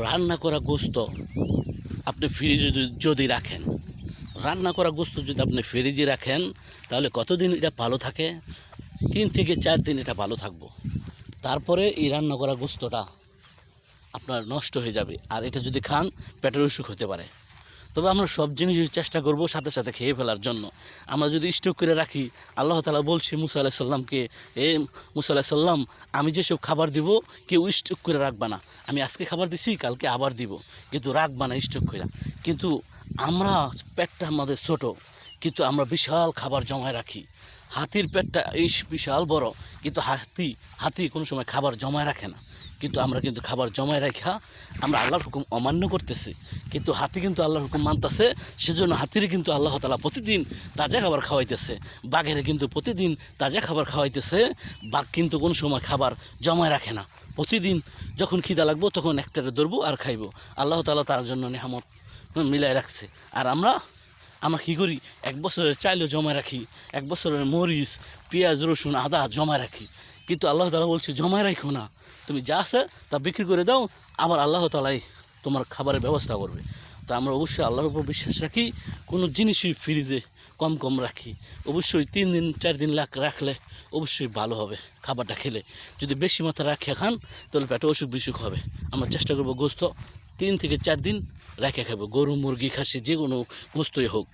রান্না করা গোস্ত আপনি ফ্রিজে যদি রাখেন, রান্না করা গোস্ত যদি আপনি ফ্রিজে রাখেন, তাহলে কতদিন এটা ভালো থাকে? 3 থেকে 4 দিন এটা ভালো থাকবো। তারপরে এই রান্না করা গোস্তটা আপনার নষ্ট হয়ে যাবে, আর এটা যদি খান পেটের অসুখ হতে পারে। তবে আমরা সব জিনিসই চেষ্টা করব সাথে সাথে খেয়ে ফেলার জন্য। আমরা যদি স্টক করে রাখি, আল্লাহ তাআলা বলছে মুসা আলাইহিস সালামকে, মুসা আলাইহিস সালাম, আমি যেসব খাবার দিব কেউ স্টক করে রাখবা না। আমি আজকে খাবার দিছি, কালকে আবার দিব, কিন্তু রাখবা না স্টক করে। কিন্তু আমরা পেটটা আমাদের ছোট, কিন্তু আমরা বিশাল খাবার জমায় রাখি। হাতির পেটটা এই বিশাল বড়, কিন্তু হাতি কোনো সময় খাবার জমায় রাখে না। কিন্তু আমরা কিন্তু খাবার জমায় রাখা আমরা আল্লাহর হুকুম অমান্য করতেছি। কিন্তু হাতি কিন্তু আল্লাহর হুকুম মানতেছে, সেজন্য হাতিরে কিন্তু আল্লাহ তাআলা প্রতিদিন তাজা খাবার খাওয়াইতেছে। বাঘেরে কিন্তু প্রতিদিন তাজা খাবার খাওয়াইতেছে। বাঘ কিন্তু কোনো সময় খাবার জমায় রাখে না। প্রতিদিন যখন খিদা লাগবো তখন একটারে ধরবো আর খাইবো। আল্লাহ তাআলা তার জন্য নেহামত মিলাই রাখছে। আর আমরা কী করি, 1 বছরের চাইলেও জমা রাখি, 1 বছরের মরিচ, পেঁয়াজ, রসুন, আদা জমা রাখি। কিন্তু আল্লাহ তাআলা বলছে জমায় রাখো না, তুমি যা আছে তা বিক্রি করে দাও, আবার আল্লাহ তাআলাই তোমার খাবারের ব্যবস্থা করবে। তা আমরা অবশ্যই আল্লাহর উপর বিশ্বাস রাখি, কোনো জিনিসই ফ্রিজে কম রাখি। অবশ্যই 3 দিন 4 দিন রাখলে অবশ্যই ভালো হবে খাবারটা খেলে। যদি বেশি মাত্রা রাখে খান তাহলে পেটে অসুখ বিসুখ হবে। আমরা চেষ্টা করবো গোস্ত 3 থেকে 4 দিন রেখে খাবো, গরু, মুরগি, খাসি, যে কোনো গোস্তই হোক।